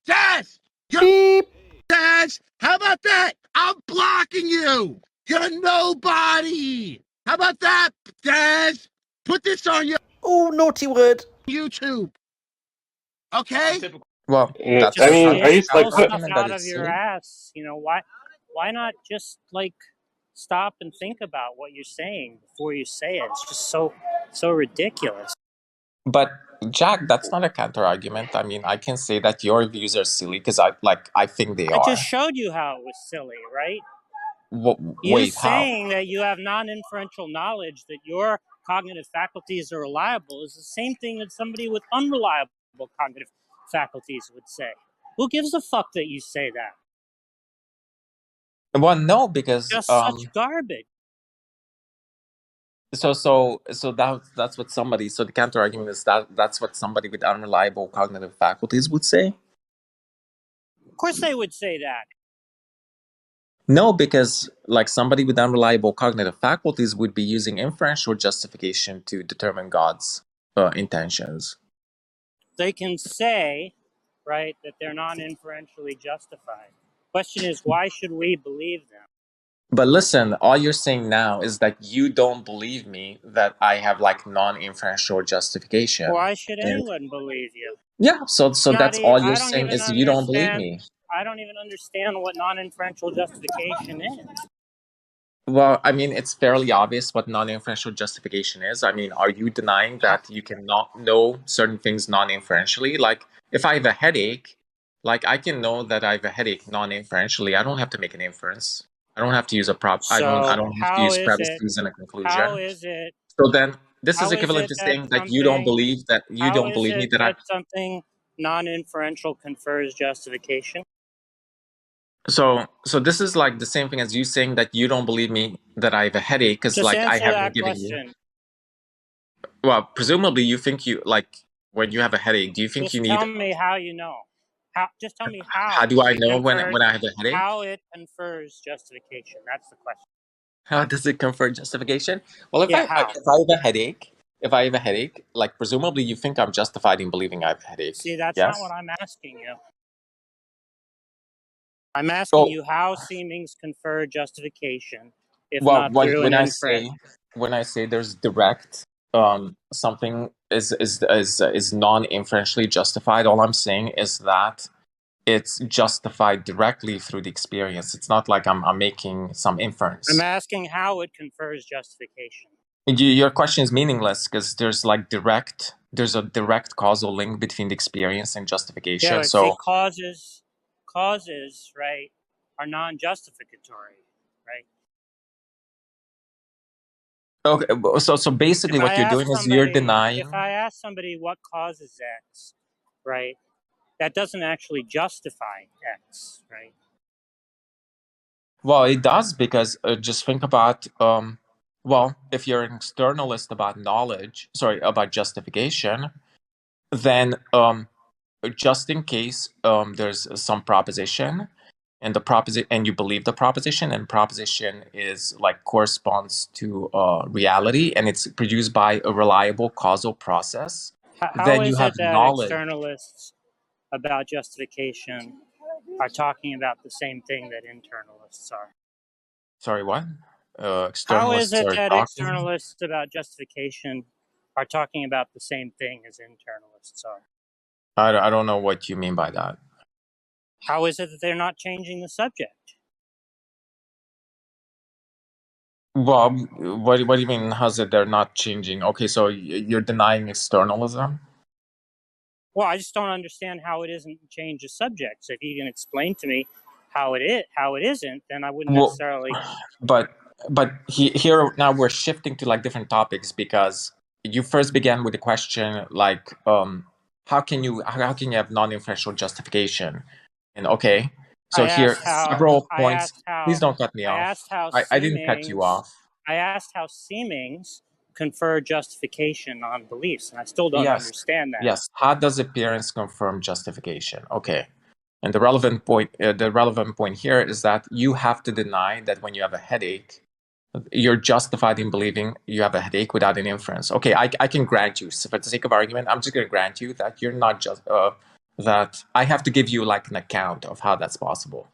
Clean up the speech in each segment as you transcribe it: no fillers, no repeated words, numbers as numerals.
Dash! Beep. Dash! How about that? I'm blocking you! You're nobody! How about that, Dash? Put this on your Oh, naughty word. YouTube. Okay? Well, Yeah, that's I the mean, I counter, used to counter like Pull put. stuff argument that out of it's your silly. ass. Why not just like stop and think about what you're saying before you say it? It's just so ridiculous. But Jack, that's not a counter argument. I mean, I can say that your views are silly because I think they I just are. showed you how it was silly, right? You Wait, how? saying that you have non-inferential knowledge, that your cognitive faculties are reliable, is the same thing that somebody with unreliable cognitive faculties would say. Who gives a fuck that you say that? Well, no, because Just such garbage. so that's what somebody. So the counter argument is that that's what somebody with unreliable cognitive faculties would say. Of course they would say that. No, because like somebody with unreliable cognitive faculties would be using inferential justification to determine God's intentions. They can say, right, that they're non-inferentially justified. Question is, why should we believe them? But listen, all you're saying now is that you don't believe me that I have like non-inferential justification. Why should And anyone believe you? yeah, so that's all you're I don't saying even is you don't believe understand. me. I don't even understand what non-inferential justification is. Well, I mean, it's fairly obvious what non-inferential justification is. I mean, are you denying that you cannot know certain things non-inferentially? Like, if I have a headache, like I can know that I have a headache non-inferentially. I don't have to make an inference. I don't have to use a prop. I don't So have to how use is it? premises and a How conclusion. is it? So then, this is How is equivalent it to that saying that you don't something? believe How is me it that I. that something non-inferential confers justification? So this is like the same thing as you saying that you don't believe me that I have a headache because Just like I answer have been that giving you. question. Well, presumably you think you like when you have a headache. Do you think you Just need? tell me how you know. Just tell me How how do I it know confers. when I have a headache? How it confers justification. That's the question. How does it confer justification? Well, Yeah, how? if I have a headache, like presumably you think I'm justified in believing I have a headache. See, that's Yes? not what I'm asking you. I'm asking you how seemings confer justification, if Well, not through an inference. when I say there's direct, something is non-inferentially justified. All I'm saying is that it's justified directly through the experience. It's not like I'm making some inference. I'm asking how it confers justification. Your question is meaningless because there's a direct causal link between the experience and justification. Yeah, So see, causes, right, are non-justificatory, right? okay, so basically If what I you're ask doing is you're somebody, denying. if I ask somebody what causes X, right, that doesn't actually justify X, right? Well, it does because just think about well, if you're an externalist about about justification, then just in case there's some proposition and and you believe the proposition and proposition is like corresponds to reality and it's produced by a reliable causal process, How then you is have it that knowledge. externalists about justification are talking about the same thing that internalists are? Sorry, what? How is Externalists it are that talking. externalists about justification are talking about the same thing as internalists are? I don't know what you mean by that. How is it that they're not changing the subject? Well, what do you mean? How's it they're not changing? Okay, so you're denying externalism? Well, I just don't understand how it isn't change the subject. So if you can explain to me how it isn't, then I wouldn't Well, necessarily. but here now we're shifting to like different topics because you first began with the question like how can you have non-inferential justification? And okay, so here several points. Please don't cut me off. I didn't cut you off. I asked how seemings confer justification on beliefs, and I still don't Yes. understand that. Yes. How does appearance confirm justification? Okay. And the relevant point here is that you have to deny that when you have a headache, you're justified in believing you have a headache without an inference. Okay, I can grant you. So for the sake of argument, I'm just going to grant you that you're not just that I have to give you like an account of how that's possible.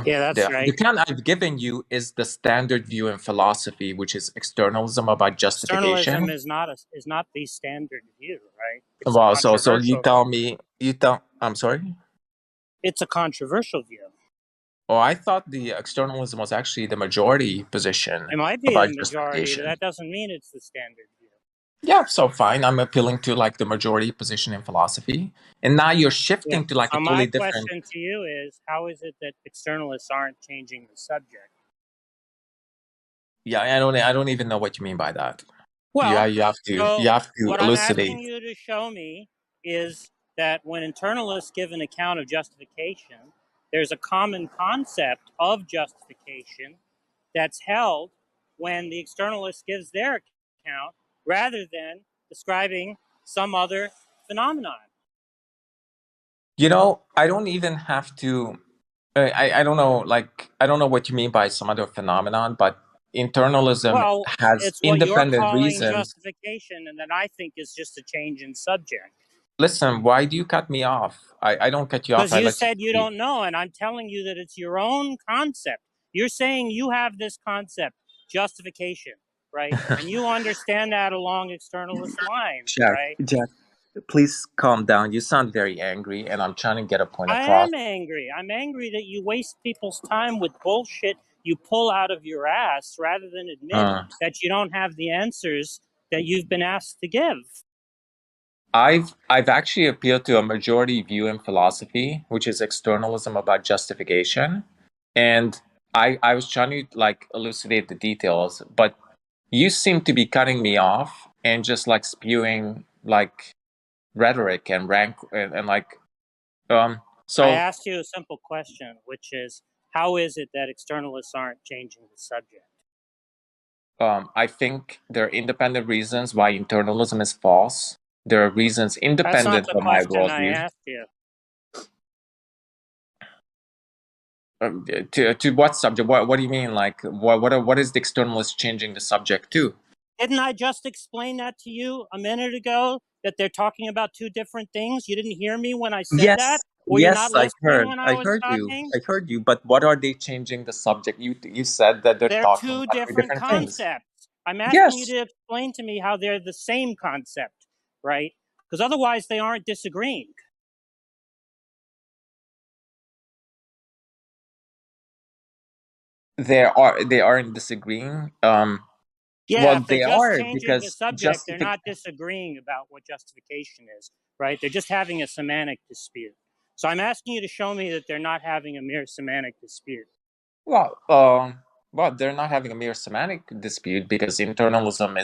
Yeah, that's The right. account I've given you is the standard view in philosophy, which is externalism about Externalism justification. is not the standard view, right? It's a Well, so you controversial tell view. me, I'm sorry. It's a controversial view. Oh, I thought the externalism was actually the majority position It might be about the majority, but justification. that doesn't mean it's the standard view. Yeah, so fine. I'm appealing to like the majority position in philosophy, and now you're Yeah. shifting to like a Now, my totally different. question to you is, how is it that externalists aren't changing the subject? Yeah, I don't even know what you mean by that. Yeah, Well, you so have to what I'm elucidate. asking you to show me is that when internalists give an account of justification, there's a common concept of justification that's held when the externalist gives their account rather than describing some other phenomenon. I don't even have to. I don't know. Like, I don't know what you mean by some other phenomenon, but internalism Well, has it's what you're independent calling reasons. justification, and that I think is just a change in subject. Listen, why do you cut me off? I don't cut you off. Because I you let you said you speak. don't know, and I'm telling you that it's your own concept. You're saying you have this concept, justification, right? And you understand that along externalist lines, Jack, right? Jack, please calm down. You sound very angry, and I'm trying to get a point I across. am angry. I'm angry that you waste people's time with bullshit you pull out of your ass rather than admit Uh, that you don't have the answers that you've been asked to give. I've actually appealed to a majority view in philosophy, which is externalism about justification, and I was trying to like elucidate the details, but you seem to be cutting me off and just like spewing like rhetoric and rank and like I so asked you a simple question, which is, how is it that externalists aren't changing the subject? I think there are independent reasons why internalism is false. There are reasons That's not independent the of my question I worldview. asked you. To what subject? What do you mean? Like what is the externalist changing the subject to? Didn't I just explain that to you a minute ago? That they're talking about two different things? You didn't hear me when I said that? Yes, Were you yes, not listening when I I was heard you, talking? I heard you. But what are they changing the subject? You said that they're They're talking two about two different different things. concepts. I'm asking you Yes, to explain to me how they're the same concept, right? Because otherwise they aren't disagreeing. they aren't disagreeing. Yeah, Well, if they're they just are changing the because subject, they're justification. not disagreeing about what justification is, right? They're just having a semantic dispute. So I'm asking you to show me that they're not having a mere semantic dispute. Well, well, they're not having a mere semantic dispute because externalism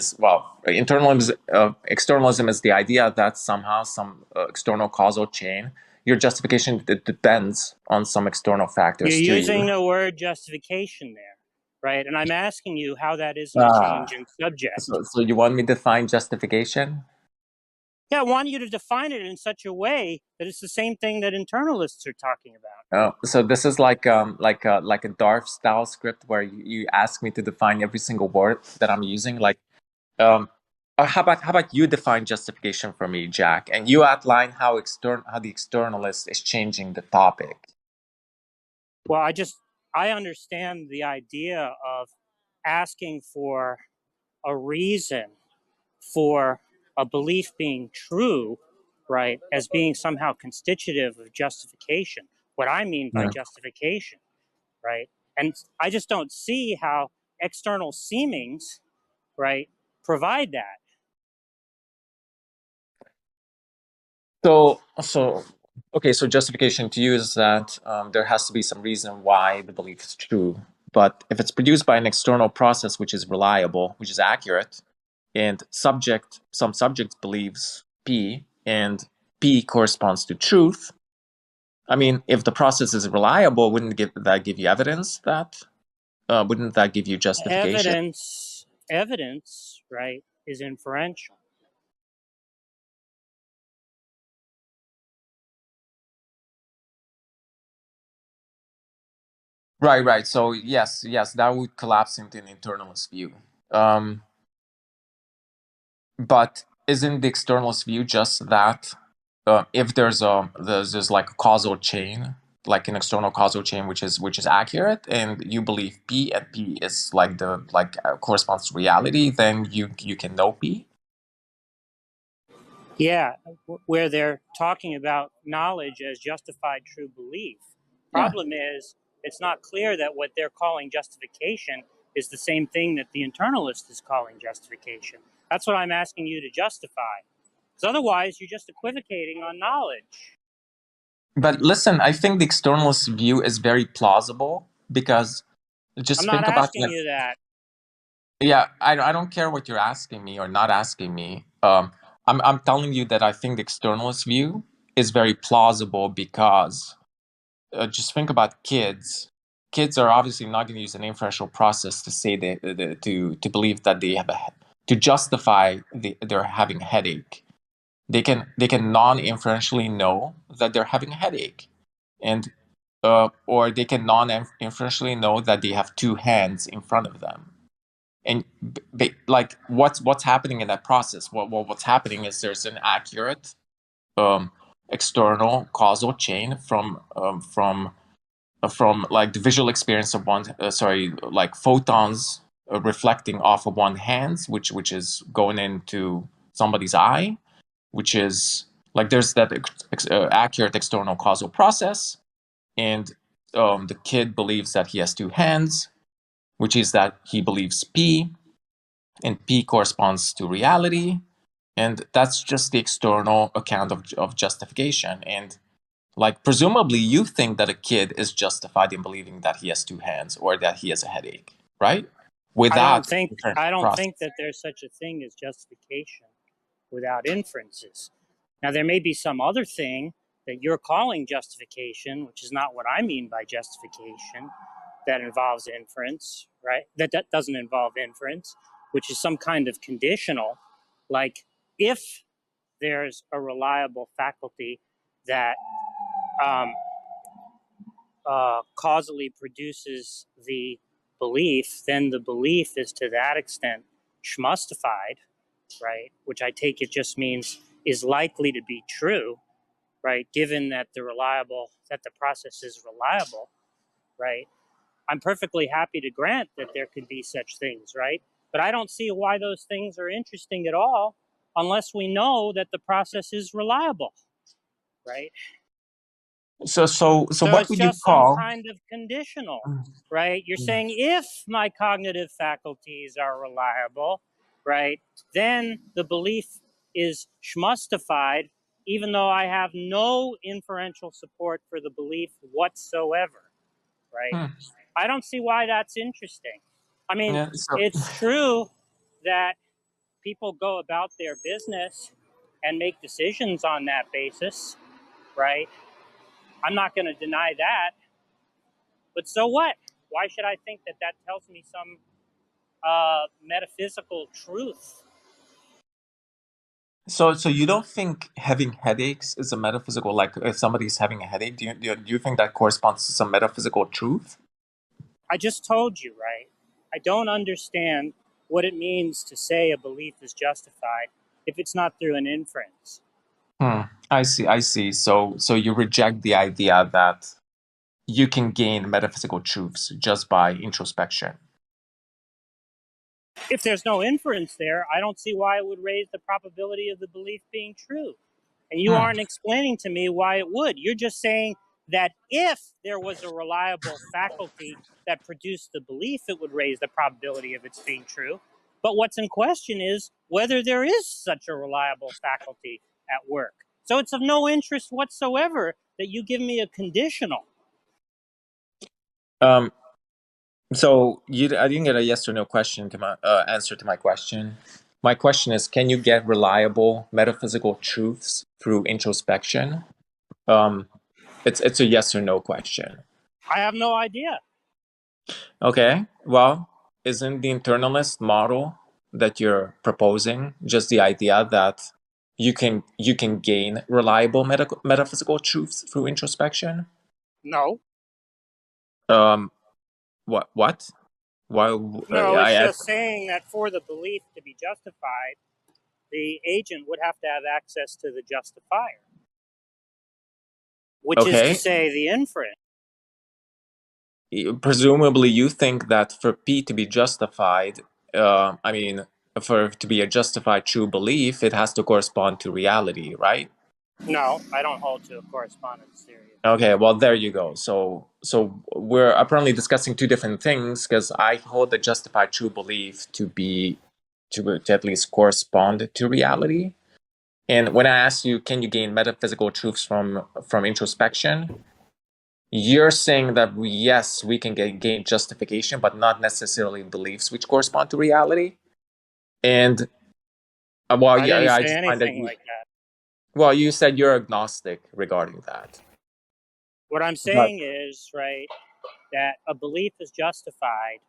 is the idea that somehow some external causal chain, your justification depends on some external You're factors to using you. the word justification there, right? And I'm asking you how that isn't a Ah, change in subject. so you want me to define justification? Yeah, I want you to define it in such a way that it's the same thing that internalists are talking about. So this is like a Darth style script where you ask me to define every single word that I'm using. Like, how about you define justification for me, Jack, and you outline how the externalist is changing the topic. Well, I understand the idea of asking for a reason for a belief being true, right, as being somehow constitutive of justification. What I mean by Mm. justification, right? And I just don't see how external seemings, right, provide that. So okay. So justification to you is that there has to be some reason why the belief is true. But if it's produced by an external process which is reliable, which is accurate, and some subject believes P, and P corresponds to truth. I mean, if the process is reliable, that give you evidence that? Wouldn't that give you justification? Evidence, right, is inferential. Right, right. So yes, that would collapse into an internalist view. Um, but isn't the externalist view just that? if there's like a causal chain, like an external causal chain, which is accurate, and you believe P, and P is like corresponds to reality, then you can know P. Yeah, where they're talking about knowledge as justified true belief. Yeah. Problem is, it's not clear that what they're calling justification is the same thing that the internalist is calling justification. That's what I'm asking you to justify. Because otherwise, you're just equivocating on knowledge. But listen, I think the externalist view is very plausible because I'm just not think about asking like, you that. yeah, I don't care what you're asking me or not asking me. I'm telling you that I think the externalist view is very plausible because just think about kids. Kids are obviously not going to use an inferential process to say to believe that they have to justify they're having a headache. They can non-inferentially know that they're having a headache, and or they can non-inferentially know that they have two hands in front of them. And like what's happening in that process? What's happening is there's an accurate um, external causal chain from like the visual experience of one like photons reflecting off of one hands, which is going into somebody's eye, which is like there's that accurate external causal process, and the kid believes that he has two hands, which is that he believes P, and P corresponds to reality, and that's just the external account of justification. And like presumably you think that a kid is justified in believing that he has two hands or that he has a headache, right? I don't Without think different I don't process. think that there's such a thing as justification without inferences. Now, there may be some other thing that you're calling justification, which is not what I mean by justification, that involves inference, right? That doesn't involve inference, which is some kind of conditional, like if there's a reliable faculty that um, causally produces the belief, then the belief is to that extent schmustified, right? Which I take it just means is likely to be true, right? Given that the process is reliable, right? I'm perfectly happy to grant that there could be such things, right? But I don't see why those things are interesting at all unless we know that the process is reliable, right? So So what it's would you just some call kind of conditional, right? You're saying if my cognitive faculties are reliable, right, then the belief is schmustified, even though I have no inferential support for the belief whatsoever, right? hmm, I don't see why that's interesting. I mean, yeah, so it's true that people go about their business and make decisions on that basis, right? I'm not going to deny that. But so what? Why should I think that that tells me some metaphysical truth? so you don't think having headaches is a metaphysical, like if somebody's having a headache, do you think that corresponds to some metaphysical truth? I just told you, right? I don't understand what it means to say a belief is justified if it's not through an inference. I see. So you reject the idea that you can gain metaphysical truths just by introspection. If there's no inference there, I don't see why it would raise the probability of the belief being true. And you Hmm. aren't explaining to me why it would. You're just saying that if there was a reliable faculty that produced the belief, it would raise the probability of its being true. But what's in question is whether there is such a reliable faculty at work. So it's of no interest whatsoever that you give me a conditional. Um, so I didn't get a yes or no question to my answer to my question. My question is, can you get reliable metaphysical truths through introspection? Um, it's a yes or no question. I have no idea. Okay, well, isn't the internalist model that you're proposing just the idea that you can gain reliable metaphysical truths through introspection? No. Um, what? Why? No, it's I just saying that for the belief to be justified, the agent would have to have access to the justifier. which is to Okay. say the inference. Presumably, you think that for P to be justified, I mean, for it to be a justified true belief, it has to correspond to reality, right? No, I don't hold to a correspondence theory. Okay, well, there you go. So we're apparently discussing two different things because I hold the justified true belief to be to at least correspond to reality. And when I ask you, can you gain metaphysical truths from introspection? You're saying that yes, we can gain justification, but not necessarily beliefs which correspond to reality. And well, I didn't yeah, I say just find that anything like that. well, you said you're agnostic regarding that. What I'm But saying is, right, that a belief is justified,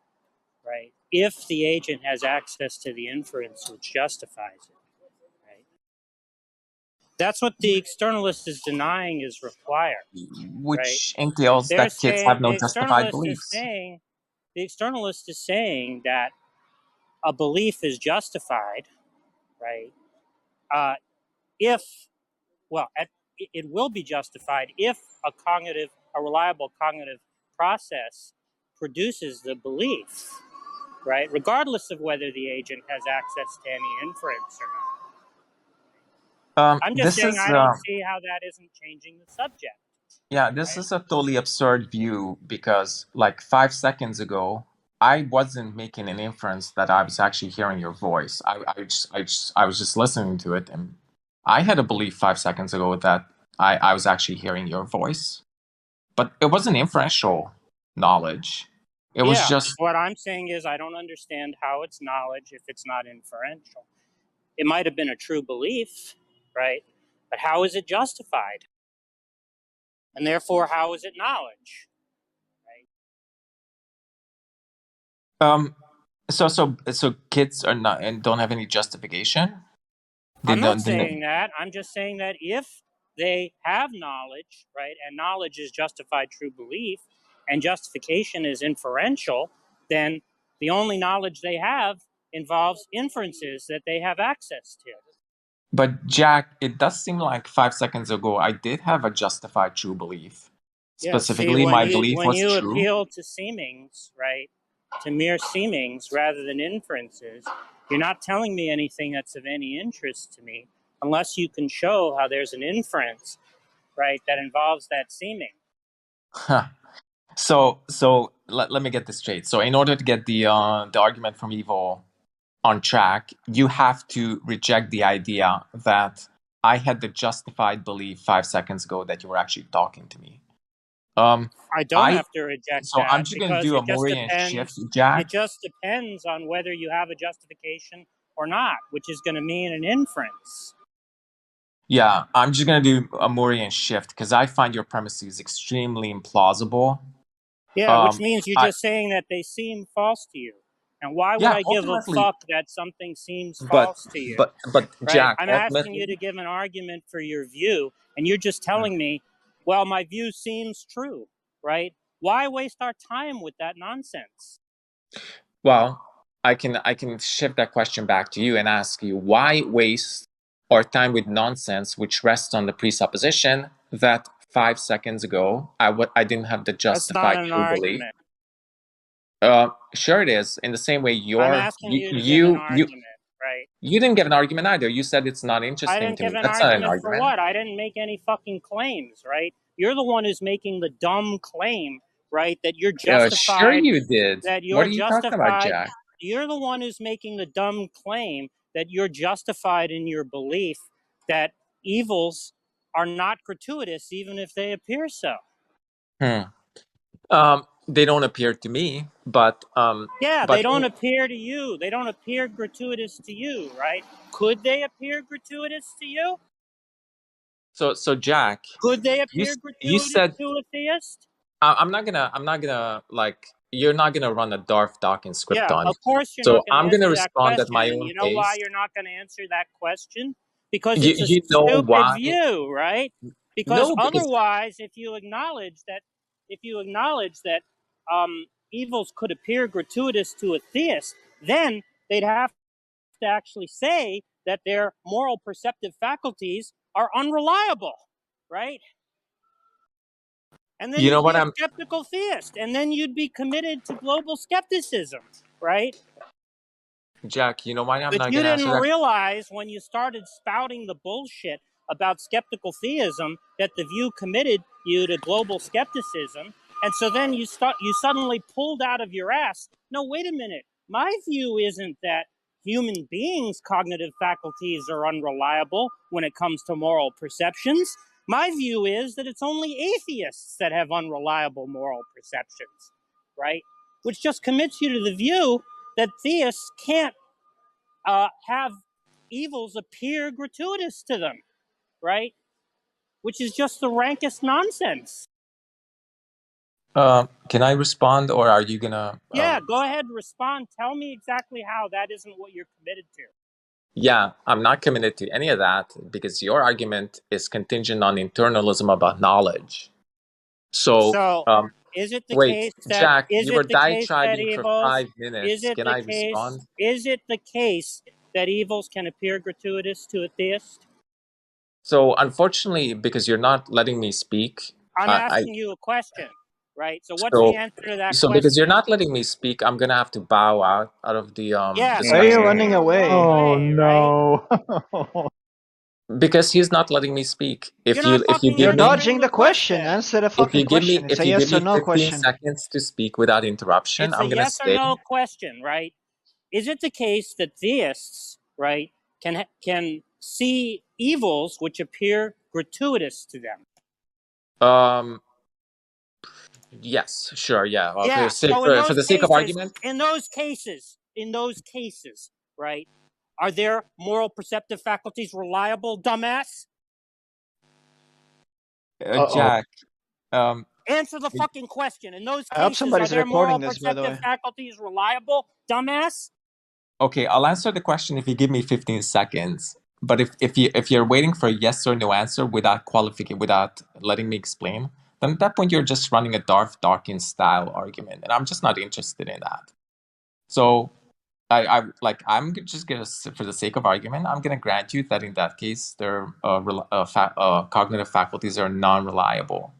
right, if the agent has access to the inference which justifies it, right? That's what the externalist is denying is required, right? which entails They're that kids have saying no justified beliefs. the externalist is saying that a belief is justified, right? If well, it will be justified if a reliable cognitive process produces the belief, right? Regardless of whether the agent has access to any inference or not. I'm just This saying is I don't see how that isn't changing the subject, yeah, this right? is a totally absurd view because like 5 seconds ago, I wasn't making an inference that I was actually hearing your voice. I was just listening to it, and I had a belief 5 seconds ago that I was actually hearing your voice, but it wasn't inferential knowledge. It was Yeah, just what I'm saying is I don't understand how it's knowledge if it's not inferential. It might have been a true belief, right? But how is it justified? And therefore, how is it knowledge? um. So kids are not and don't have any justification. They I'm not don't. saying that. I'm just saying that if they have knowledge, right, and knowledge is justified true belief, and justification is inferential, then the only knowledge they have involves inferences that they have access to. But Jack, it does seem like 5 seconds ago I did have a justified true belief. Yeah, see, Specifically, my belief when was you true. appeal to seemings, right, to mere seemings rather than inferences, you're not telling me anything that's of any interest to me unless you can show how there's an inference, right, that involves that seeming. Huh. So let me get this straight. So in order to get the argument from evil on track, you have to reject the idea that I had the justified belief 5 seconds ago that you were actually talking to me. Um, I don't I have to reject so I'm that just gonna because do a Morian shift, it Jack. just depends on whether you have a justification or not, which is going to mean an inference. Yeah, I'm just gonna do a Morian shift because I find your premises extremely implausible. Yeah, which Um, means you're I just saying that they seem false to you. And why would yeah, I give a ultimately, fuck that something seems but false to you? but Right? Jack, I'm asking you to ultimately, give an argument for your view, and you're just telling me, well, my view seems true, right? Why waste our time with that nonsense? well, I can shift that question back to you and ask you why waste our time with nonsense which rests on the presupposition that 5 seconds ago I didn't have the That's not justified an true belief. argument. Sure it is. In the same way, I'm asking you to give an argument, right? you didn't give an argument either. You said it's not I interesting didn't to me. give an That's not an argument for argument. what? I didn't make any fucking claims, right? You're the one who's making the dumb claim, right? Sure you did. That What you're are you talking about, justified. Jack? You're the one who's making the dumb claim that you're justified in your belief that evils are not gratuitous, even if they appear so. Hmm. They don't appear to me, Yeah, they but don't appear to you. They don't appear gratuitous to you, right? Could they appear gratuitous to you? so Jack, Could they you appear you gratuitous said to a theist? I'm not gonna like you're not gonna run a Darth Dawkins script Yeah, on of me. course you're So not going to I'm gonna answer that respond at question. my And own you know why pace. you're not going to answer that question? Because You it's a you know stupid why? view, right? Because No, because otherwise, if you acknowledge that evils could appear gratuitous to a theist, then they'd have to actually say that their moral perceptive faculties are unreliable, right? And then You know you'd what be a I'm, skeptical theist. And then you'd be committed to global skepticism, right? Jack, you know why I'm But not you going to answer didn't that? realize when you started spouting the bullshit about skeptical theism that the view committed you to global skepticism. And so then you suddenly pulled out of your ass, no, wait a minute. My view isn't that human beings' cognitive faculties are unreliable when it comes to moral perceptions. My view is that it's only atheists that have unreliable moral perceptions, right? Which just commits you to the view that theists can't have evils appear gratuitous to them, right? Which is just the rankest nonsense. Can I respond, or are you gonna? Yeah, go ahead, respond. Tell me exactly how that isn't what you're committed to. Yeah, I'm not committed to any of that because your argument is contingent on internalism about knowledge. So, So, is it the wait, case that Jack, you were diatribing for evils? 5 minutes. Can I respond? Is it the case that evils can appear gratuitous to a theist? So, unfortunately, because you're not letting me speak, I'm I asking you a question, right? So what's the so answer to that so because you're question? not letting me speak, I'm gonna have to bow out of the Yeah, Why are you discussion running away? Oh right? no. because he's not letting me speak. You're not If you fucking You're give me dodging answering the the question. question. Answer the fucking question. It's if a you give yes or me no 15 question. seconds to speak without interruption, It's a I'm gonna yes or stay. no question, right? Is it the case that theists, right, can see evils which appear gratuitous to them? Yes, sure, yeah. Yeah. So in For those the sake of cases, argument, right, are their moral perceptive faculties reliable, dumbass? Uh-oh. Jack, um, Answer the fucking question. In those I hope cases, are somebody's their moral recording this, by the perceptive way. faculties reliable, dumbass? okay, I'll answer the question if you give me 15 seconds. But if you're waiting for a yes or no answer without qualifying, without letting me explain, then at that point you're just running a Darth Dawkins style argument, and I'm just not interested in that. So I'm just gonna, for the sake of argument, I'm gonna grant you that in that case, their cognitive faculties are non-reliable.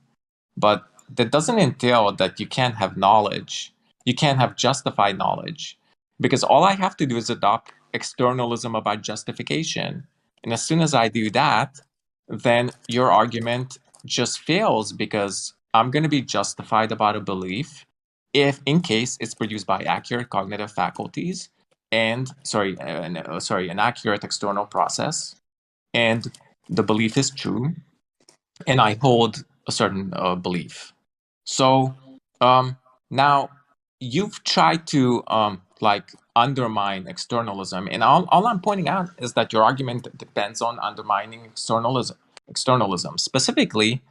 But that doesn't entail that you can't have knowledge. You can't have justified knowledge. Because all I have to do is adopt externalism about justification. And as soon as I do that, then your argument just fails because I'm going to be justified about a belief if, in case, it's produced by accurate cognitive faculties and, an accurate external process, and the belief is true, and I hold a certain belief. So now you've tried to undermine externalism, and all I'm pointing out is that your argument depends on undermining externalism. Externalism specifically,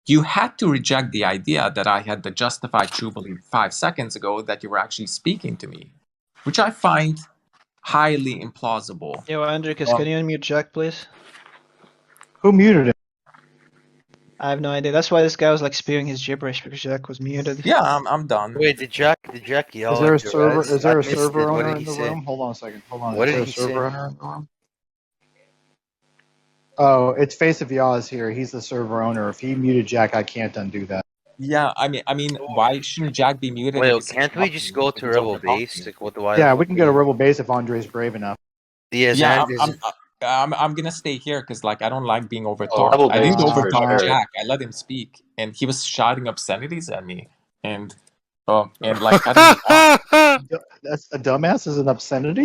you had to reject the idea that I had the justified true belief 5 seconds ago that you were actually speaking to me, which I find highly implausible. Yo, Andricus, can you unmute Jack, please? Who muted him? I have no idea. That's why this guy was like spewing his gibberish, because Jack was muted. Yeah, I'm done. Wait, did Jack yell Is there a at server Derrezed? is there I a missed server it. What owner did in he the say? room? Hold on a second. Hold on. What Is did there a he server say? owner in the room? Oh, it's Face of Yaz here. He's the server owner. If he muted Jack, I can't undo that. Yeah, why shouldn't Jack be muted if Wait, he's can't we just interrupting me, go if to he's Rebel over Base? talking? Like, what? Why the Yeah, we fuck can are go to you? Rebel Base if Andre's brave enough. Yeah, Is I'm gonna stay here because I don't like being Oh, overtalked. Rebel I Base didn't is for overtalk sure. Jack. I let him speak, and he was shouting obscenities at me, and like cutting me off. That's a dumbass is an obscenity?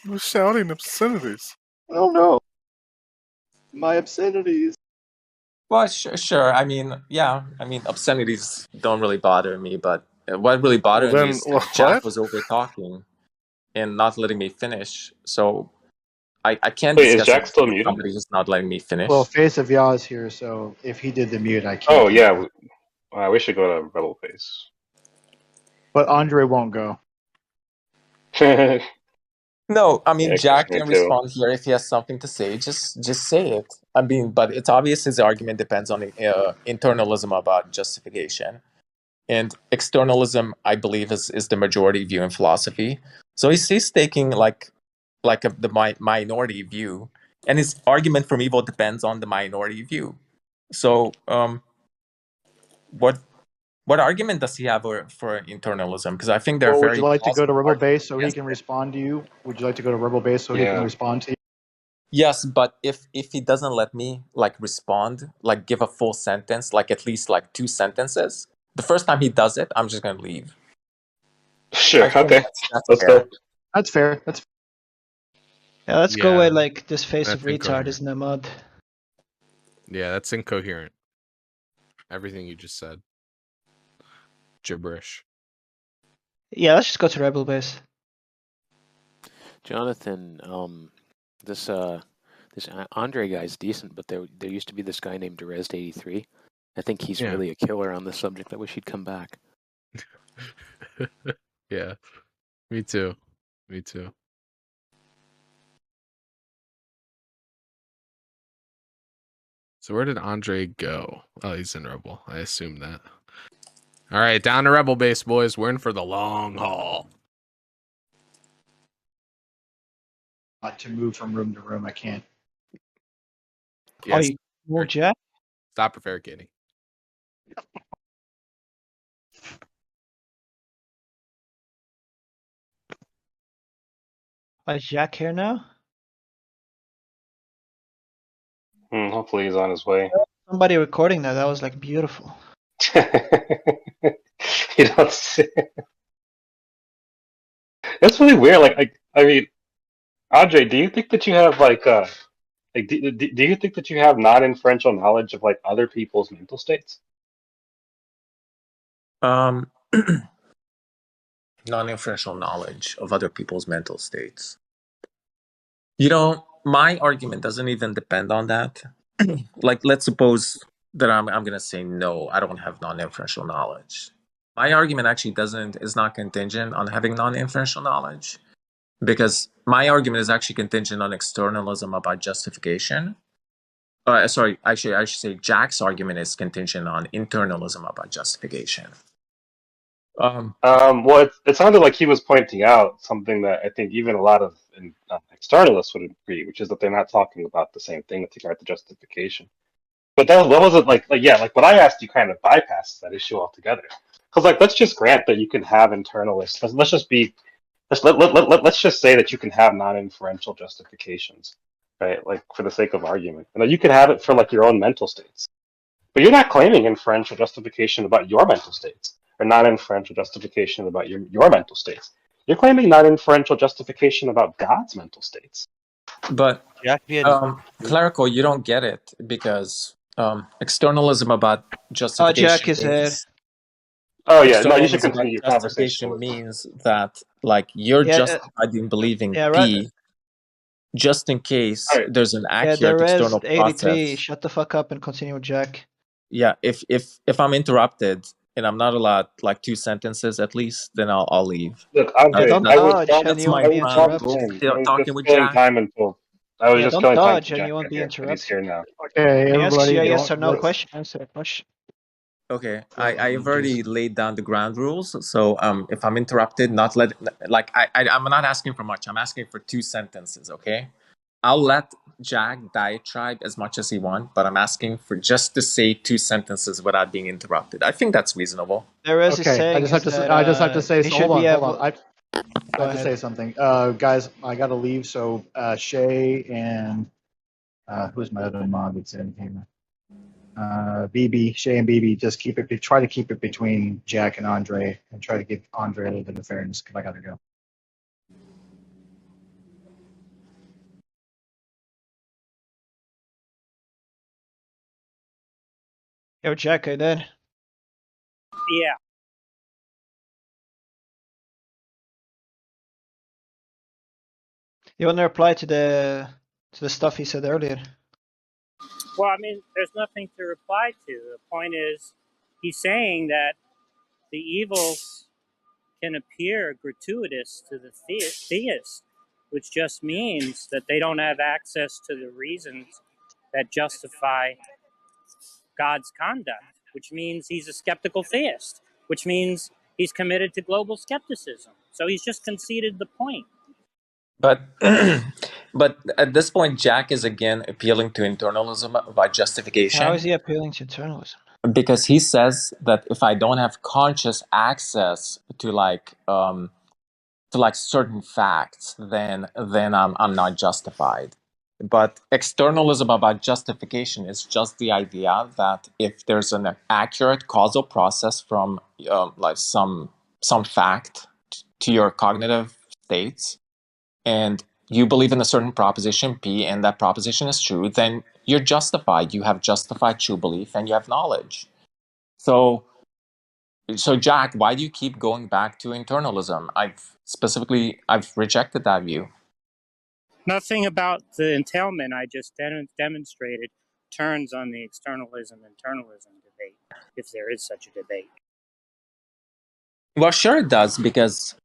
Who's shouting obscenities? I don't know. My obscenities. Well, sure. Obscenities don't really bother me, but what really Well, bothered me then, is that Jack what? was over talking and not letting me finish. So I can't Wait, is discuss Jack anything still with muted? somebody who's not letting me Well, finish. Face of Yaz here, so if he did the mute, I Oh can't. yeah, we should go to Rebel Base. But Andre won't go. Yeah, No, Chris, Jack me can too. respond here if he has something to say. Just say it. But it's obvious his argument depends on internalism about justification, and externalism, I believe, is the majority view in philosophy. So he's taking the minority view, and his argument from evil depends on the minority view. So, what argument does he have for internalism? Because I think they're Well, would very you like to go to plausible Rebel Base arguments so he against can it. respond to you? Would you like to go to Rebel Base so he can Yeah. respond to you? Yes, but if he doesn't let me like respond, like give a full sentence, like at least like 2 sentences, the first time he does it, I'm just gonna leave. Sure. I think Okay. that's Let's fair. go. That's fair. That's Yeah, let's go Yeah, with like this face of that's retard incoherent. isn't a mod. Yeah, that's incoherent. Everything you just said. Gibberish. Yeah, let's just go to Rebel Base. Jonathan, this Andre guy's decent, but there used to be this guy named Derrezed 83. I think he's Yeah. really a killer on this subject. I wish he'd come back. Yeah. Me too. Me too. So where did Andre go? Oh, he's in Rebel. I assume that. All right, down to Rebel Base, boys. We're in for the long haul. not to move from room to room. I can't. Yes. Oh, you moved Jack? Stop prevaricating. Is Jack here now? Hopefully he's on his way. Somebody recording that. That was like beautiful. You don't see. That's really weird. I mean, Andre, do you think that you have do you think that you have non-inferential knowledge of like other people's mental states? Non-inferential knowledge of other people's mental states. You know, my argument doesn't even depend on that. Like, let's suppose that I'm gonna say no, I don't have non-inferential knowledge. My argument actually is not contingent on having non-inferential knowledge, because my argument is actually contingent on externalism about justification. Sorry, actually, I should say Jack's argument is contingent on internalism about justification. Well, it sounded like he was pointing out something that I think even a lot of externalists would agree, which is that they're not talking about the same thing with regard to justification. But that wasn't like what I asked you kind of bypasses that issue altogether. Because let's just grant that you can have internalists. Let's just say that you can have non-inferential justifications, right? Like for the sake of argument, and that you could have it for like your own mental states. But you're not claiming inferential justification about your mental states, or non-inferential justification about your mental states. You're claiming non-inferential justification about God's mental states. But Jack, clerical, you don't get it, because externalism about Oh, Jack justification is here. means Oh yeah, no, you should externalism about continue your conversation justification with. means that like you're Yeah, justified in believing yeah, right. P, just in case All right. there's an Yeah, accurate external Derrezed 83. process. Shut the fuck up and continue with Jack. Yeah, if I'm interrupted and I'm not allowed like 2 sentences at least, then I'll leave. Look, Yeah, Andre, don't That's dodge and that's you my won't be ground killing rule. interrupted. time. I was Talking just with killing Jack. time until I was Yeah, just don't killing time dodge until and Jack you won't got be here, and he's interrupted. here now. Okay, Can you ask everybody. yes or no Let's- question? Answer the question. Okay, I've already laid down the ground rules. So if I'm interrupted, I'm not asking for much. I'm asking for 2 sentences. Okay, I'll let Jack diatribe as much as he wants, but I'm asking for just to say 2 sentences without being interrupted. I think that's reasonable. Derrezed is Okay, saying I just have to say. they So should hold be on. able. I Go have to say ahead. something, guys. I got to leave. So Shay and who's my other mod that's in here? BB, Shay and BB, just try to keep it between Jack and Andre, and try to give Andre a little bit of fairness because I got to go. Yo, Jack, are you there? Yeah. You want to reply to the stuff he said earlier? Well, I mean, there's nothing to reply to. The point is, he's saying that the evils can appear gratuitous to the theist, which just means that they don't have access to the reasons that justify God's conduct, which means he's a skeptical theist, which means he's committed to global skepticism. So he's just conceded the point. But but at this point, Jack is again appealing to internalism by How justification, is he appealing to internalism? because he says that if I don't have conscious access to like certain facts, then I'm not justified. But externalism about justification is just the idea that if there's an accurate causal process from like some fact to your cognitive states, and you believe in a certain proposition P, and that proposition is true, then you're justified. You have justified true belief, and you have knowledge. So Jack, why do you keep going back to internalism? I've rejected that view. Nothing about the entailment I just demonstrated turns on the externalism-internalism debate, if there is such a debate. Well, sure it does, because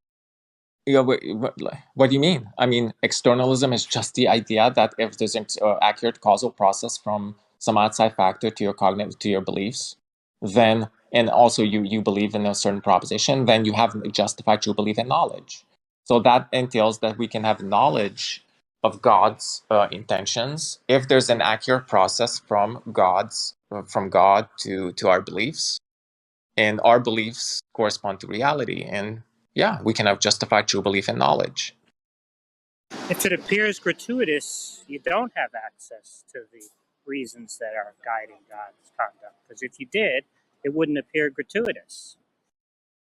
what do you mean? I mean, externalism is just the idea that if there's an accurate causal process from some outside factor to your cognitive, to your beliefs, then, and also you believe in a certain proposition, then you have justified true belief and knowledge. So that entails that we can have knowledge of God's intentions if there's an accurate process from God to our beliefs, and our beliefs correspond to reality, and yeah, we can have justified true belief and knowledge. If it appears gratuitous, you don't have access to the reasons that are guiding God's conduct. Because if you did, it wouldn't appear gratuitous.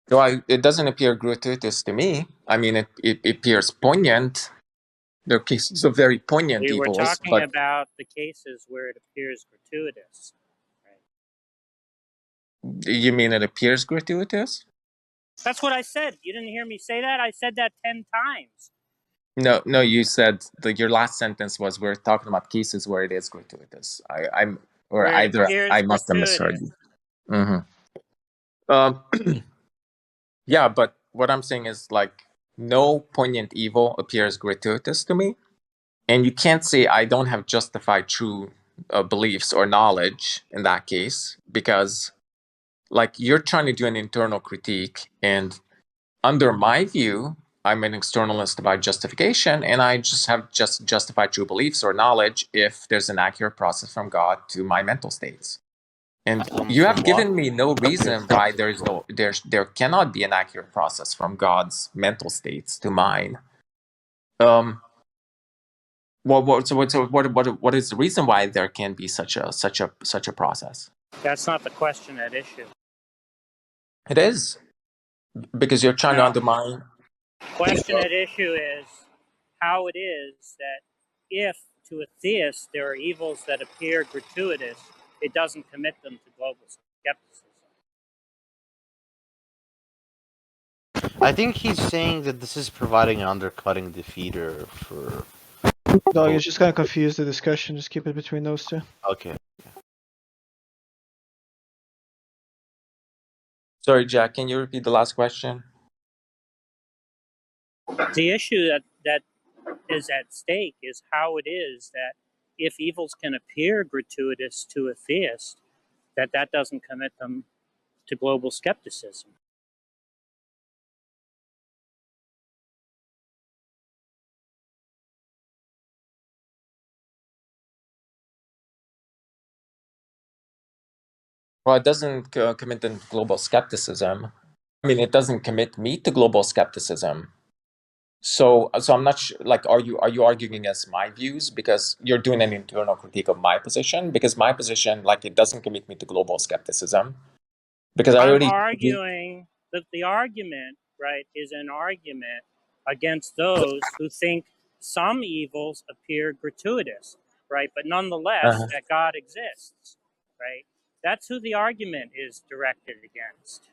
So it doesn't appear gratuitous to me. I mean, it appears poignant. There are cases of very poignant We were evils, talking but about the cases where it appears gratuitous. Right? you mean it appears gratuitous? That's what I said. You didn't hear me say that? I said that 10 times. No, you said your last sentence was we're talking about cases where it is gratuitous. Where it appears I must have misheard gratuitous. you. Yeah, but what I'm saying is, like, no poignant evil appears gratuitous to me, and you can't say I don't have justified true beliefs or knowledge in that case, because like you're trying to do an internal critique, and under my view, I'm an externalist about justification, and I just have justified true beliefs or knowledge if there's an accurate process from God to my mental states. And you have given me no reason why there cannot be an accurate process from God's mental states to mine. What is the reason why there can be such a process? That's not the question at issue. It is, because you're trying to No. undermine. The question at issue is how it is that if to a theist there are evils that appear gratuitous, it doesn't commit them to global skepticism. I think he's saying that this is providing an undercutting defeater for. No, you're just gonna confuse the discussion. Just keep it between those two. Okay. Sorry, Jack, can you repeat the last question? The issue that is at stake is how it is that if evils can appear gratuitous to a theist, that doesn't commit them to global skepticism. Well, it doesn't commit them to global skepticism. I mean, it doesn't commit me to global skepticism. So I'm not sure. Like, are you arguing against my views because you're doing an internal critique of my position? Because my position, like, it doesn't commit me to global skepticism. Because I'm arguing that the argument, right, is an argument against those who think some evils appear gratuitous, right, but nonetheless that God exists, right? That's who the argument is directed against.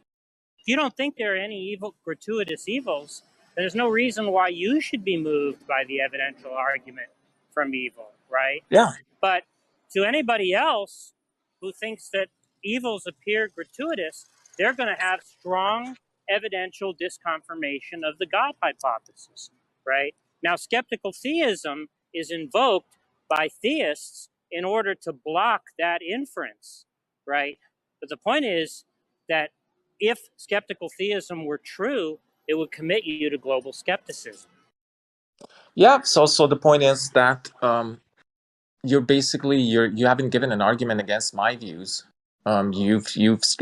If you don't think there are any gratuitous evils, then there's no reason why you should be moved by the evidential argument from evil, right? Yeah. But to anybody else who thinks that evils appear gratuitous, they're going to have strong evidential disconfirmation of the God hypothesis, right? Now, skeptical theism is invoked by theists in order to block that inference, right? But the point is that if skeptical theism were true, it would commit you to global skepticism. Yeah. So the point is that you haven't given an argument against my views.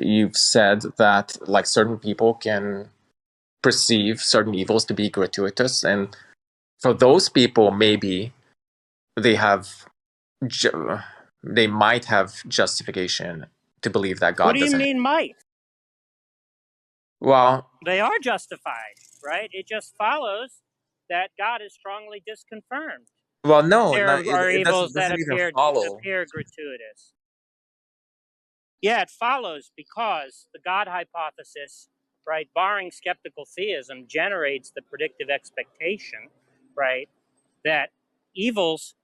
You've said that like certain people can perceive certain evils to be gratuitous, and for those people, maybe they have they might have justification to believe that What God do you doesn't. mean might? Well, They are justified, right? It just follows that God is strongly disconfirmed. no, There are it evils doesn't that even follow. appear gratuitous. Yeah, it follows because the God hypothesis, right, barring skeptical theism, generates the predictive expectation, right, that evils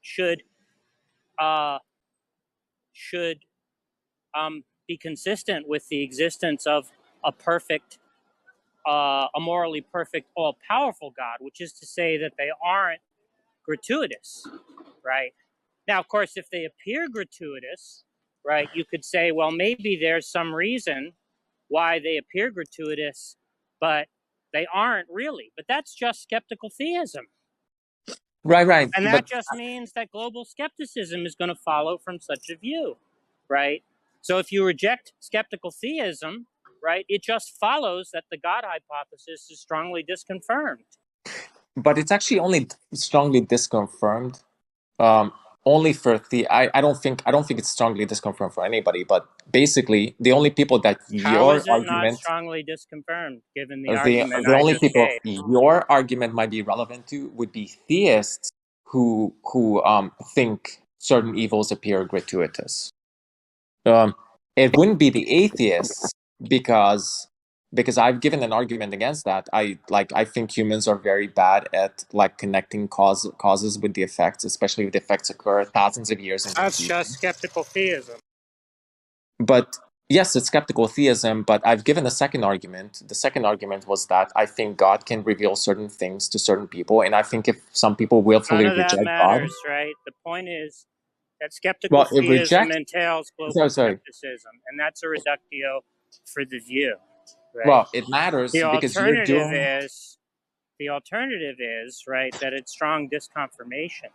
should should be consistent with the existence of a perfect, a morally perfect, all-powerful God, which is to say that they aren't gratuitous, right? Now, of course, if they appear gratuitous, right, you could say, well, maybe there's some reason why they appear gratuitous, but they aren't really. But that's just skeptical theism. Right. And that But just means that global skepticism is going to follow from such a view, right? So if you reject skeptical theism, right, it just follows that the God hypothesis is strongly disconfirmed. it's actually only strongly disconfirmed. Only for I don't think it's strongly disconfirmed for anybody. But basically, the only people that How your is it not argument, strongly disconfirmed, given the the argument the I only just people gave? your argument might be relevant to would be theists who think certain evils appear gratuitous. It wouldn't be the atheists because I've given an argument against that. I think humans are very bad at like connecting causes with the effects, especially if the effects occur thousands of years into the That's future. just skeptical theism. But yes, it's skeptical theism, but I've given a second argument. The second argument was that I think God can reveal certain things to certain people, and I think if some people None willfully of that reject God, matters, right? The point is that skeptical well, if theism reject, entails global sorry, skepticism, and that's a reductio for the view, right? well, it matters The because you're alternative doing. is right that it's strong disconfirmation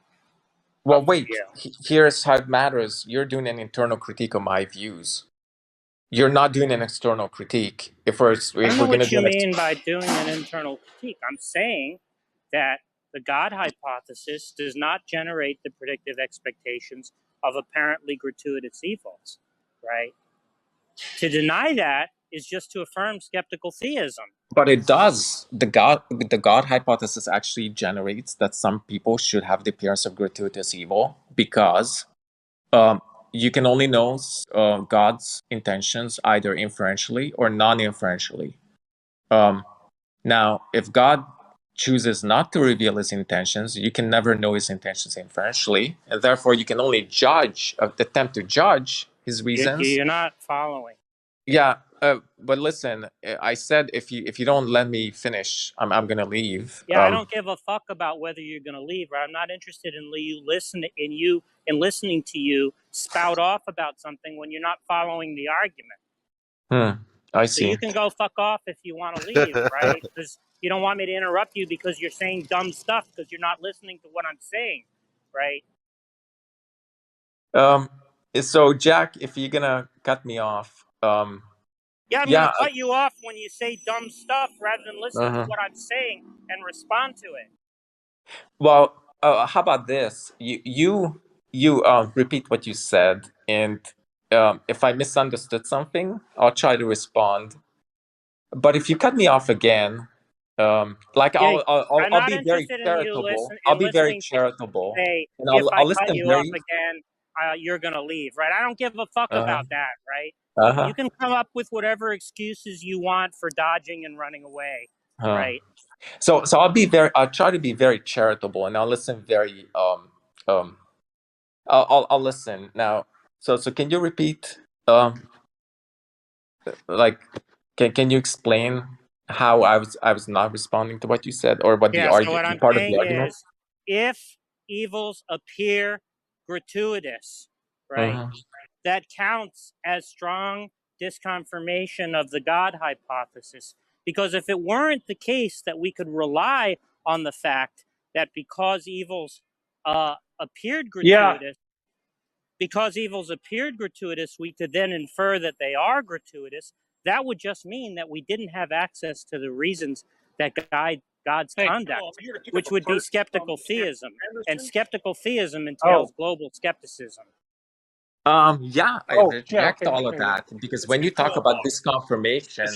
Well, of the wait. view. Here's how it matters. You're doing an internal critique of my views. You're not doing an external critique. If we're I don't know gonna what do you an mean by doing an internal critique. I'm saying that the God hypothesis does not generate the predictive expectations of apparently gratuitous evils, right? To deny that is just to affirm skeptical theism. but it does. The God hypothesis actually generates that some people should have the appearance of gratuitous evil because um, you can only know God's intentions either inferentially or non-inferentially. Um, Now, if God chooses not to reveal his intentions, you can never know his intentions inferentially, and therefore you can only attempt to judge his reasons. You're not following. Yeah, but listen, I said if you don't let me finish, I'm gonna leave. Yeah, I don't give a fuck about whether you're going to leave. Right? I'm not interested in listening to you spout off about something when you're not following the argument. I So you see. can go fuck off if you want to leave, right? Because you don't want me to interrupt you because you're saying dumb stuff because you're not listening to what I'm saying, right? So Jack, if you're gonna cut me off, Yeah, I'm going yeah. to cut you off when you say dumb stuff rather than listen to Uh-huh. what I'm saying and respond to it. Well, how about this? You repeat what you said, and if I misunderstood something, I'll try to respond. But if you cut me off again, like Yeah, I'll I'm I'll not be very interested in you charitable. I'll be very listening to charitable, say and if I I'll cut listen you off very. again, you're gonna leave, right? I don't give a fuck Uh-huh. about that, right? Uh-huh. You can come up with whatever excuses you want for dodging and running away, Uh-huh. right? So I'll try to be very charitable, and I'll listen very um I'll listen now. So can you repeat like can you explain how I was not responding to what you said or what Yeah. So what the I'm part of the saying argument? is, if evils appear gratuitous, right, Uh-huh. that counts as strong disconfirmation of the God hypothesis Because if it weren't the case that we could rely on the fact that because evils appeared gratuitous, we could then infer that they are gratuitous, that would just mean that we didn't have access to the reasons that guide God's conduct, which would be skeptical theism. And skeptical theism entails global skepticism. Yeah, I reject all of that because when you talk about this confirmation,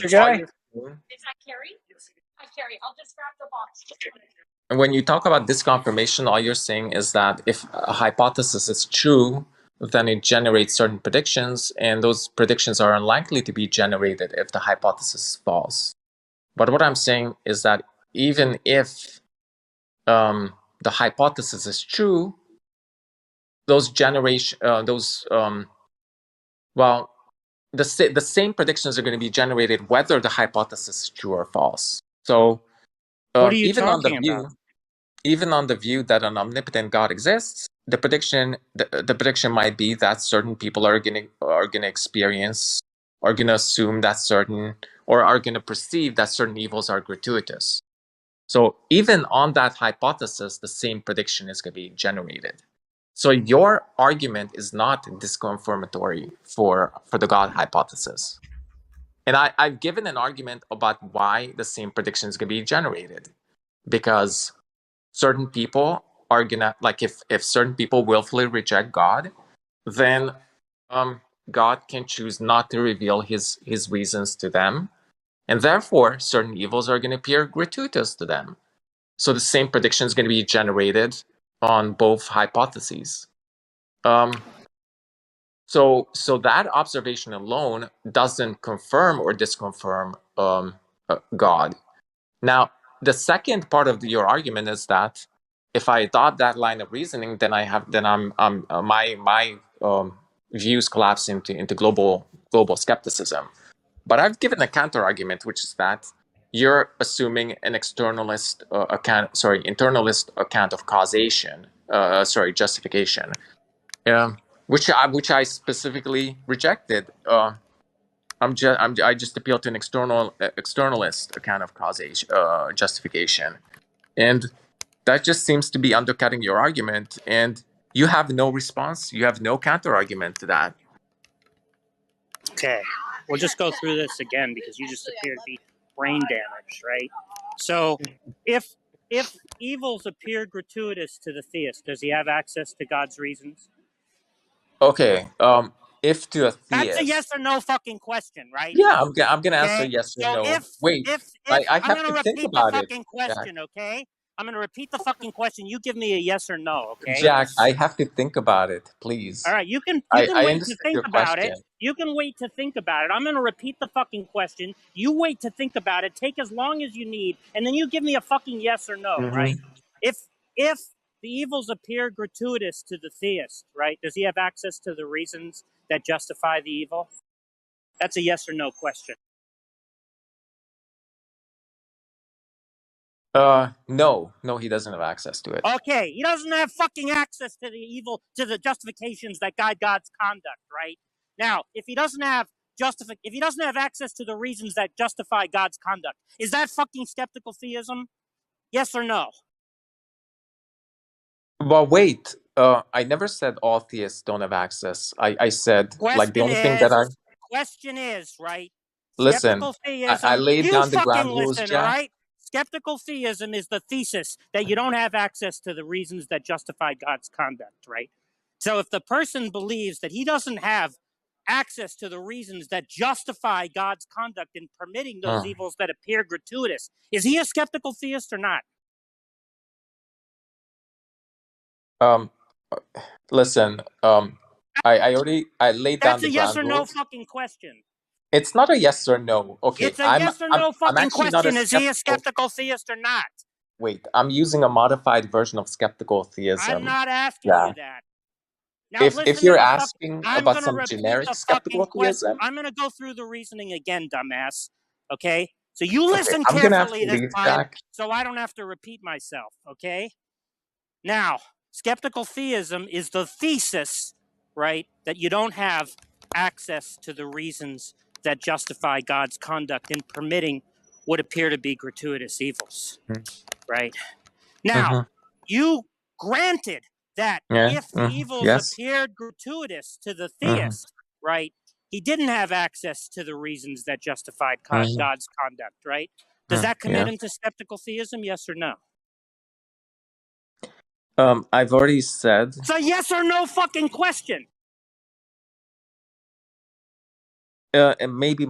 when you talk about this confirmation, all you're saying is that if a hypothesis is true, then it generates certain predictions, and those predictions are unlikely to be generated if the hypothesis is false. But what I'm saying is that even if the hypothesis is true, the same predictions are going to be generated whether the hypothesis is true or false. So what are you talking about? Even on the view that an omnipotent God exists, the prediction might be that certain people are going to experience, are going to assume that certain, or are going to perceive that certain evils are gratuitous. So even on that hypothesis, the same prediction is going to be generated. So your argument is not disconfirmatory for the God hypothesis. And I've given an argument about why the same prediction is going to be generated. Because certain people are gonna, like, if certain people willfully reject God, then God can choose not to reveal his reasons to them, and therefore certain evils are going to appear gratuitous to them. So the same prediction is going to be generated on both hypotheses. So that observation alone doesn't confirm or disconfirm God. Now, the second part of your argument is that if I adopt that line of reasoning, then my views collapse into global skepticism. But I've given a counter argument, which is that you're assuming an internalist account of causation, justification, which I specifically rejected. I just appeal to an externalist account of causation, justification, and that just seems to be undercutting your argument. And you have no response. You have no counter argument to that. Okay, we'll just go through this again because you just appear to be brain damaged, right? So, if evils appear gratuitous to the theist, does he have access to God's reasons? Okay. If to a theist, that's a yes or no fucking question, right? Yeah, I'm gonna answer yes or no. If I I'm have gonna to think repeat the about fucking it, question, Jack. okay? I'm gonna repeat the fucking question. You give me a yes or no, okay? Jack, I have to think about it, please. All right, you can I wait to understand think your about it. question. You can wait to think about it. I'm going to repeat the fucking question. You wait to think about it. Take as long as you need, and then you give me a fucking yes or no, right? If the evils appear gratuitous to the theist, right? Does he have access to the reasons that justify the evil? That's a yes or no question. No, he doesn't have access to it. Okay, he doesn't have fucking access to the evil, to the justifications that guide God's conduct, right? Now, if he doesn't have access to the reasons that justify God's conduct, is that fucking skeptical theism? Yes or no? Well, wait. I never said all theists don't have access. I said like the only thing that I question is, right? listen. Skeptical theism. I laid You down the fucking ground rules, listen, all Jack. right? Skeptical theism is the thesis that you don't have access to the reasons that justify God's conduct, right? So if the person believes that he doesn't have access to the reasons that justify God's conduct in permitting those evils that appear gratuitous, is he a skeptical theist or not? Listen, I laid down the ground rules. That's a yes or no fucking question. It's not a yes or no. Okay, it's a yes or no fucking question. Is he a skeptical theist or not? Wait, I'm using a modified version of skeptical theism. I'm not asking you that. Now, if you're asking about some generic skeptical theism, I'm going to go through the reasoning again, dumbass. Okay? So you listen carefully this time, so I don't have to repeat myself. Okay? Now, skeptical theism is the thesis, right, that you don't have access to the reasons that justify God's conduct in permitting would appear to be gratuitous evils, Mhm. right? Now, you granted that Yeah. if the evils Yes. appeared gratuitous to the Mhm. theist, right, he didn't have access to the reasons that justified Mhm. God's conduct, right? Does that commit Yeah. him to skeptical theism, yes or no? I've already said. It's a yes or no fucking question. And maybe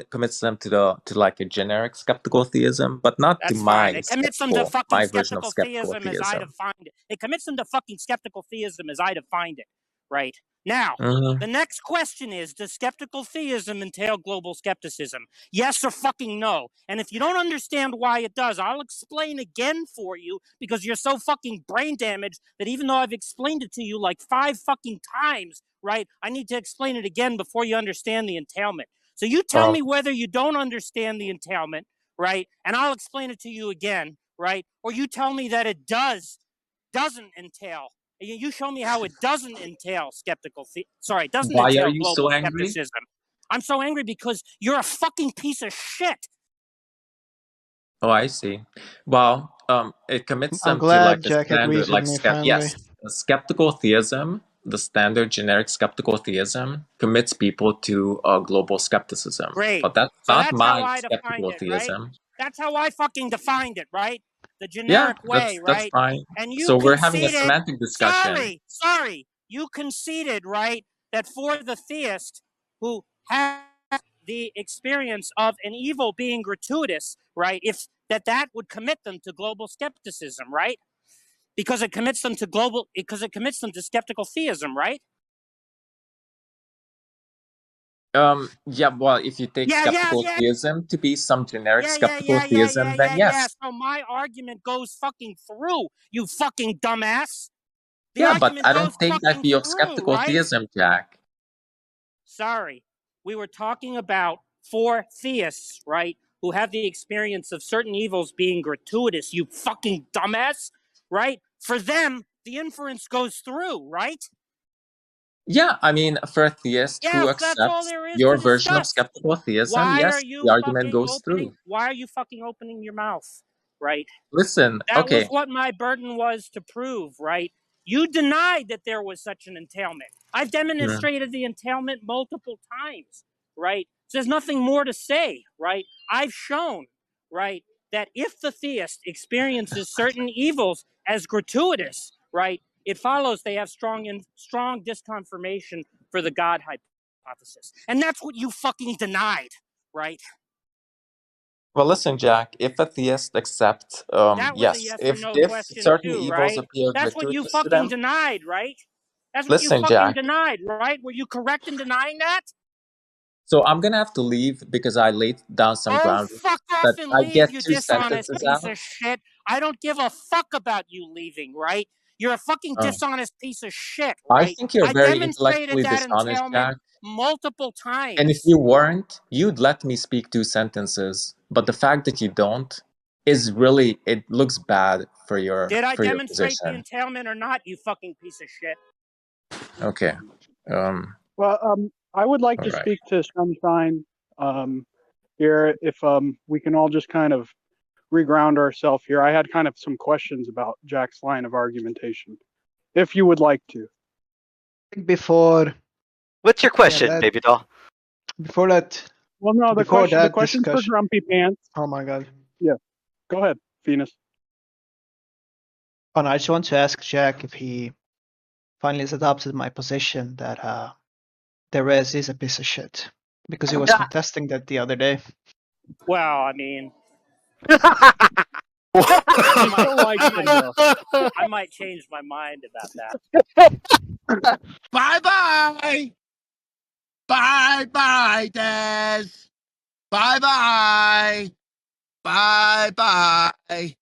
commits them to like a generic skeptical theism, but not to That's fine. It commits them to fucking my version of skeptical skeptical theism as I theism. defined it. It commits them to fucking skeptical theism as I defined it, right? Now, Mhm. the next question is, does skeptical theism entail global skepticism? Yes or fucking no? And if you don't understand why it does, I'll explain again for you because you're so fucking brain damaged that even though I've explained it to you like 5 fucking times, right, I need to explain it again before you understand the entailment. So you tell me whether you don't understand the entailment, right? And I'll explain it to you again, right? Or you tell me that it doesn't entail. You show me how it doesn't entail doesn't Why are entail you global so angry? skepticism. I'm so angry because you're a fucking piece of shit. Oh, I see. Well, it commits I'm them to like glad a Jack standard, agrees with like me finally. yes, skeptical theism. The standard generic skeptical theism commits people to global skepticism, Great. but that's So not that's how my I defined skeptical it, right? theism. That's how I fucking defined it, right? The Yeah, generic way, that's right? fine. And you So we're having a conceded, semantic discussion. sorry, you conceded, right, that for the theist who has the experience of an evil being gratuitous, right, if that would commit them to global skepticism, right? Because it commits them to skeptical theism, right? Yeah, well, if you take skeptical Yeah. theism to be some generic Yeah. skeptical theism, then yes. So my argument goes fucking through, you fucking dumbass. The Yeah, but argument I goes don't take that fucking view of through, skeptical right? theism, Jack. Sorry. We were talking about four theists, right? Who have the experience of certain evils being gratuitous, you fucking dumbass, right? For them, the inference goes through, right? Yeah, I mean, for a theist who Yes, that's all accepts there is your to version of discuss. skeptical theism, Why yes, are you the argument fucking goes opening? through. Why are you fucking opening your mouth, right? Listen, That was okay, what my burden was to prove, right? You denied that there was such an entailment. I've demonstrated the entailment multiple times, right? So there's nothing more to say, right? I've shown, right, that if the theist experiences certain evils as gratuitous, right, it follows they have strong disconfirmation for the God hypothesis. And that's what you fucking denied, right? well, listen, Jack, if a theist accepts, That was a yes, yes or if no if question certain too, evils right? appear That's what you gratuitous to fucking them, denied, right? That's what you listen, fucking Jack, denied, right? Were you correct in denying that? so I'm gonna have to leave because I laid down some Oh, ground fuck that off and I leave, get you two dishonest sentences piece out. of shit. I don't give a fuck about you leaving, right? You're a fucking dishonest piece of shit, I right? think you're I very demonstrated intellectually that dishonest, entailment Jack. multiple And if times. you weren't, you'd let me speak two sentences. But the fact that you don't is really, it looks bad for Did I your demonstrate the position. entailment or not, you fucking piece of shit? Okay. Well, I would like All to right. speak to Sunshine here, if we can all just kind of reground ourselves here. I had kind of some questions about Jack's line of argumentation, if you would like to. Before What's your question, that, baby doll? before that, Well, no, before the that question's for discussion. Grumpy Pants. Oh my god. Yeah, go ahead, Venus. Oh no, I just want to ask Jack if he finally has adopted my position that Derrezed is a piece of shit, because he was contesting that the other day. Well, I mean, He still likes him, though. I might change my mind about that. Bye-bye. Bye-bye, Des. Bye-bye. Bye-bye.